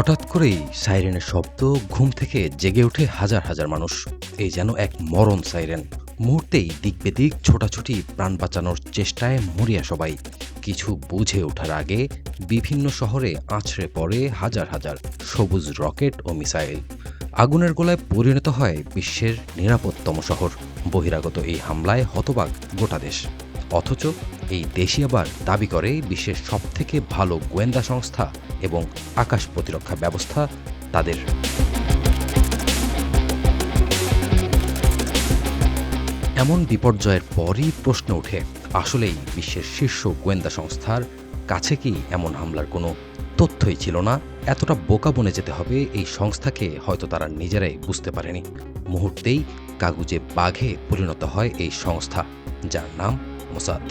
হঠাৎ করেই সাইরেনের শব্দ, ঘুম থেকে জেগে ওঠে হাজার হাজার মানুষ। এই যেন এক মরণ সাইরেন। মুহূর্তেই দিক বেদিক ছোটাছুটি, প্রাণ বাঁচানোর চেষ্টায় মরিয়া সবাই। কিছু বুঝে ওঠার আগে বিভিন্ন শহরে আছড়ে পড়ে হাজার হাজার সবুজ রকেট ও মিসাইল। আগুনের গোলায় পরিণত হয় বিশ্বের নিরাপদতম শহর। বহিরাগত এই হামলায় হতবাক গোটা দেশ। অথচ এই দেশই আবার দাবি করে বিশ্বের সবথেকে ভালো গোয়েন্দা সংস্থা এবং আকাশ প্রতিরক্ষা ব্যবস্থা তাদের। এমন বিপর্যয়ের পরই প্রশ্ন ওঠে, আসলেই বিশ্বের শীর্ষ গোয়েন্দা সংস্থার কাছে কি এমন হামলার কোনো তথ্যই ছিল না? এতটা বোকা বনে যেতে হবে এই সংস্থাকে হয়তো তারা নিজেরাই বুঝতে পারেনি। মুহূর্তেই কাগুজে বাঘে পরিণত হয় এই সংস্থা, যার নাম মোসাদ।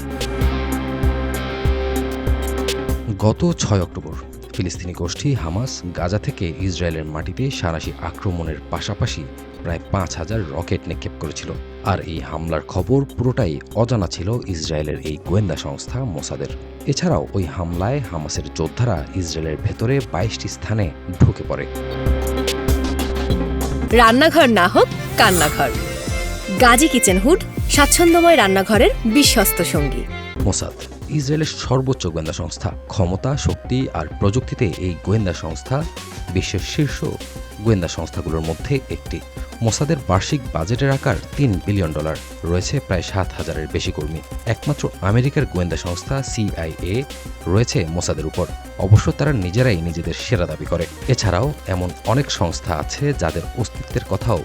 গত 6 অক্টোবর ফিলিস্তিনি গোষ্ঠী হামাস গাজা থেকে ইসরায়েলের মাটিতে সাঁড়াশি আক্রমণের পাশাপাশি প্রায় 5,000 রকেট নিক্ষেপ করেছিল। আর এই হামলার খবর পুরোটাই অজানা ছিল ইসরায়েলের এই গোয়েন্দা সংস্থা মোসাদের। এছাড়াও ওই হামলায় হামাসের যোদ্ধারা ইসরায়েলের ভেতরে 22টি স্থানে ঢুকে পড়ে। রান্নাঘর না হোক কান্নাঘর, গাজী কিচেন হুড স্বাচ্ছন্দ্যময় রান্নাঘরের বিশ্বস্ত সঙ্গী। মোসাদ ইসরায়েলের সর্বোচ্চ গোয়েন্দা সংস্থা। ক্ষমতা, শক্তি আর প্রযুক্তিতে এই গোয়েন্দা সংস্থা বিশ্বের শীর্ষ গোয়েন্দা সংস্থাগুলোর মধ্যে একটি। মোসাদের বার্ষিক বাজেটের আকার $3 বিলিয়ন। রয়েছে প্রায় 7,000-এর বেশি কর্মী। একমাত্র আমেরিকার গোয়েন্দা সংস্থা CIA রয়েছে মোসাদের উপর। অবশ্য তারা নিজেরাই নিজেদের সেরা দাবি করে। এছাড়াও এমন অনেক সংস্থা আছে যাদের অস্তিত্বের কথাও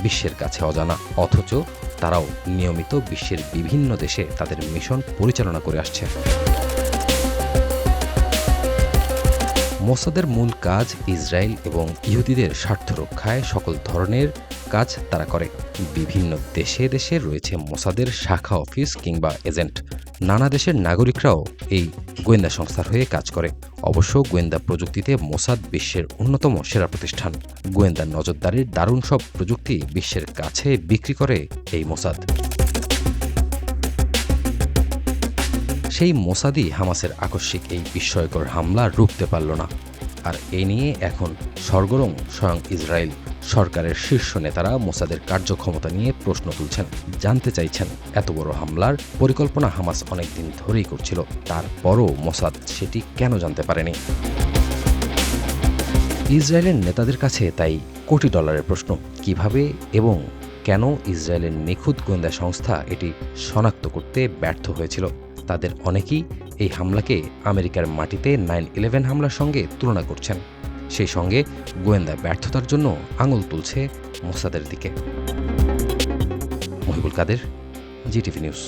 বিশ্বের কাছে অজানা, অথচ তারাও নিয়মিত বিশ্বের বিভিন্ন দেশে তাদের মিশন পরিচালনা করে আসছে। মোসাদের মূল কাজ ইসরায়েল এবং ইহুদিদের স্বার্থ রক্ষায় সকল ধরনের কাজ তারা করে। বিভিন্ন দেশে দেশে রয়েছে মোসাদের শাখা অফিস কিংবা এজেন্ট। নানা দেশের নাগরিকরাও এই গোয়েন্দা সংস্থার হয়ে কাজ করে। অবশ্য গোয়েন্দা প্রযুক্তিতে মোসাদ বিশ্বের অন্যতম সেরা প্রতিষ্ঠান। গোয়েন্দা নজরদারির দারুণ সব প্রযুক্তি বিশ্বের কাছে বিক্রি করে এই মোসাদ। সেই মোসাদই হামাসের আকস্মিক এই বিস্ময়কর হামলা রুখতে পারল না। আর এ নিয়ে এখন সরগরম স্বয়ং ইসরায়েল। সরকারের শীর্ষ নেতারা মোসাদের কার্যক্ষমতা নিয়ে প্রশ্ন তুলছেন, জানতে চাইছেন এত বড় হামলার পরিকল্পনা হামাস অনেকদিন ধরেই করছিল, তারপরও মোসাদ সেটি কেন জানতে পারেনি? ইসরায়েলের নেতাদের কাছে তাই কোটি ডলারের প্রশ্ন, কিভাবে এবং কেন ইসরায়েলের নিখুঁত গোয়েন্দা সংস্থা এটি শনাক্ত করতে ব্যর্থ হয়েছিল। তাদের অনেকেই এই হামলাকে আমেরিকার মাটিতে 9/11 হামলার সঙ্গে তুলনা করছেন। সেই সঙ্গে গোয়েন্দা ব্যর্থতার জন্য আঙুল তুলছে মোসাদের দিকে। মহিবুল কাদের, জিটিভি নিউজ।